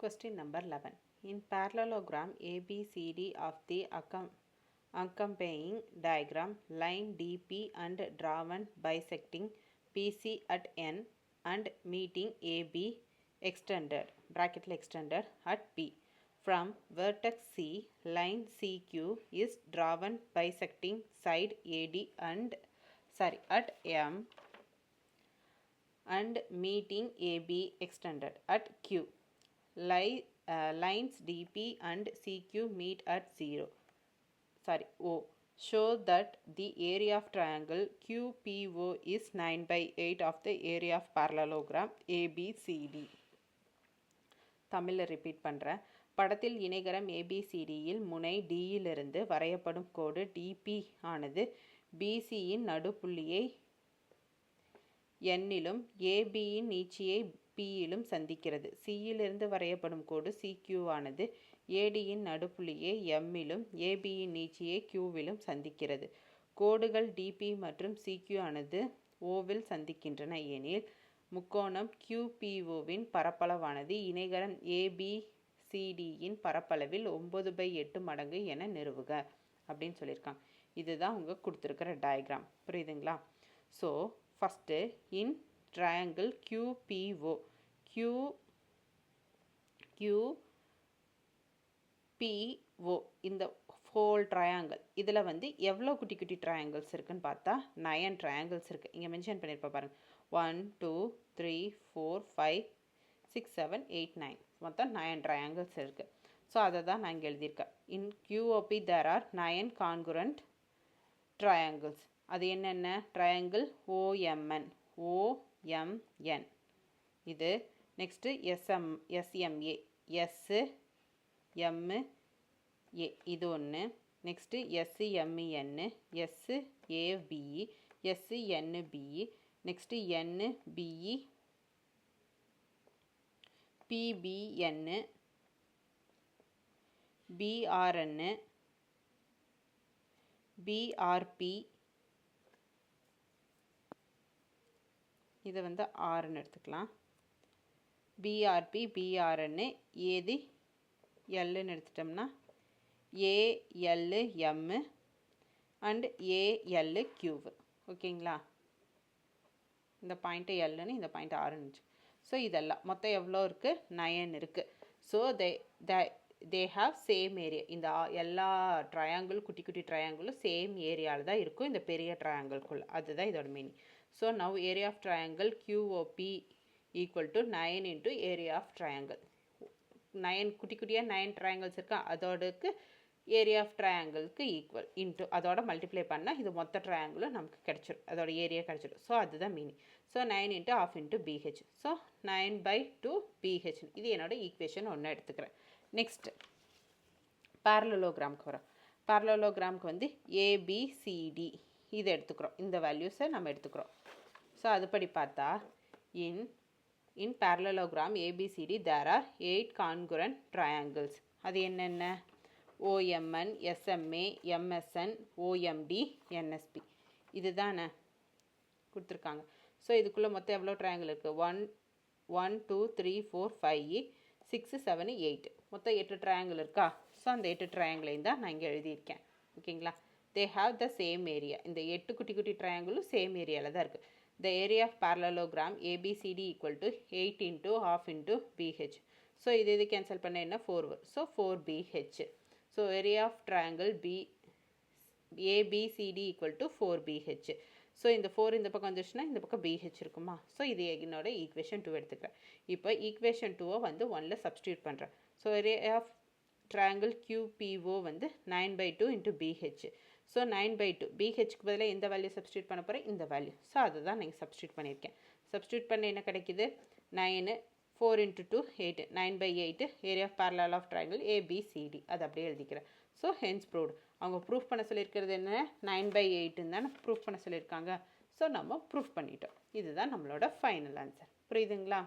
Question number 11. In parallelogram ABCD of the accompanying diagram, line DP and drawn bisecting PC at N and meeting AB extended at P. From vertex C, line CQ is drawn bisecting side AD at M and meeting AB extended at Q. Lines DP and CQ meet at O. Show that the area of triangle QPO is 9/8 of the area of parallelogram ABCD. தமிழில் repeat பண்ணுறேன். படத்தில் இணைகரம் ABCDயில் முனை Dயிலிருந்து வரையப்படும் கோடு DP ஆனது BCயின் நடுப்புள்ளியை Nயிலும் ABயின் நீட்சியை Pயிலும் சந்திக்கிறது. Cயிலிருந்து வரையப்படும் கோடு CQ ஆனது ADயின் நடுப்புள்ளியை Mயிலும் ABயின் நீட்சியை Qவிலும் சந்திக்கிறது. கோடுகள் DP மற்றும் CQ ஆனது Oவில் சந்திக்கின்றன எனில் முக்கோணம் QPOவின் பரப்பளவானது இணைகரம் ABCDயின் பரப்பளவில் 9/8 மடங்கு என நிறுவுக அப்படின்னு சொல்லியிருக்காங்க. இதுதான் உங்க கொடுத்துருக்கிற டயக்ராம். புரியுதுங்களா? ஸோ ஃபஸ்ட்டு இன் triangle QPO இந்த ஹோல் ட்ரையாங்கிள் இதில் எவ்வளோ குட்டி குட்டி ட்ரையாங்கிள்ஸ் இருக்குன்னு பார்த்தா 9 ட்ரையாங்கிள்ஸ் இருக்குது. இங்கே மென்ஷன் பண்ணியிருப்பா பாருங்கள். 1 2 3 4 5 6 7 8 9 மொத்தம் 9 ட்ரையாங்கிள்ஸ் இருக்குது. ஸோ அதை தான் நான் இங்கே எழுதியிருக்கேன். இன் QOP there are 9 congruent triangles. அது என்னென்ன? ட்ரையாங்கிள் OMN இது நெக்ஸ்ட்டு SMA SMA இது ஒன்று. Next SMN SABE SNBE next NBE PBN BRN BRP இதை ஆறுன்னு எடுத்துக்கலாம். BRP BRN ஏது எல்லுன்னு எடுத்துட்டோம்னா ALM அண்ட் ALQ. ஓகேங்களா? இந்த பாயிண்ட்டு எல்லுன்னு இந்த பாயிண்ட் ஆறுன்னு. ஸோ இதெல்லாம் மொத்தம் எவ்வளோ இருக்குது? 9 இருக்குது. So they have same area. இந்த எல்லா ட்ரையாங்கிள் குட்டி குட்டி ட்ரையாங்கிளும் சேம் ஏரியாவில் தான் இருக்கும் இந்த பெரிய ட்ரையாங்கிள்குள்ளே. அதுதான் இதோட meaning. So now area of triangle QOP equal to 9 into area of triangle. 9 குட்டி குட்டியாக 9 ட்ரையாங்கிள்ஸ் இருக்கா, அதோடக்கு ஏரியா ஆஃப் ட்ரையாங்கிளுக்கு ஈக்குவல் இன்ட்டு அதோட மல்டிப்ளை பண்ணால் இது மொத்த ட்ரையாங்கிளும் நமக்கு கிடச்சிடும், அதோட ஏரியா கிடச்சிடும். ஸோ அதுதான் meaning. So 9 into ½ into BH. So 9/2 BH. இது என்னோட ஈக்குவேஷன் ஒன்று எடுத்துக்கிறேன். நெக்ஸ்ட்டு parallelogram வரோம். parallelogram ABCD இது எடுத்துக்கிறோம். இந்த வேல்யூஸை நம்ம எடுத்துக்கிறோம். ஸோ அதுபடி பார்த்தா இன் parallelogram ABCD there are 8 congruent triangles. அது என்னென்ன? OMN SMA MSN OMD NSP இதுதானே கொடுத்துருக்காங்க. ஸோ இதுக்குள்ளே மொத்தம் எவ்வளோ ட்ரையாங்கிள் இருக்குது? 1 2 3 4 5 6 7 8 மொத்தம் 8 ட்ரையாங்கிள் இருக்கா? ஸோ அந்த 8 ட்ரையாங்கிளையும் தான் நான் இங்கே எழுதியிருக்கேன். ஓகேங்களா? They have the same area. இந்த 8 குட்டி குட்டி ட்ரையாங்கிளும் சேம் ஏரியாவில் தான் இருக்குது. The area of parallelogram ABCD equal to 8 into ½ into BH. So இது கேன்சல் பண்ண என்ன? 4 வரும். So 4BH. So area of triangle ABCD equal to 4BH. So இந்த 4 இந்த பக்கம் வந்துச்சுன்னா இந்த பக்கம் BH இருக்குமா? ஸோ இது என்னோட ஈக்குவேஷன் 2 எடுத்துக்கிறேன். இப்போ ஈக்குவேஷன் 2 1ல் சப்ஸ்டியூட் பண்ணுறேன். So area of triangle QPO 9/2 into BH. So 9/2 BHக்கு பதிலாக எந்த வேல்யூ சப்ஸ்டியூட் பண்ண போகிறேன்? இந்த வேல்யூ. ஸோ அதுதான் நீங்கள் சப்ஸ்டியூட் பண்ணியிருக்கேன். சப்ஸ்டியூட் பண்ண என்ன கிடைக்குது? 9 4 into 2 8 9/8 area of parallel of triangle ABCD. அது அப்படியே எழுதிக்கிறேன். So hence proved. அவங்க ப்ரூஃப் பண்ண சொல்லியிருக்கிறது என்ன? 9/8 தானே ப்ரூஃப் பண்ண சொல்லியிருக்காங்க. ஸோ நம்ம ப்ரூஃப் பண்ணிட்டோம். இதுதான் நம்மளோட ஃபைனல் ஆன்சர். புரியுதுங்களா?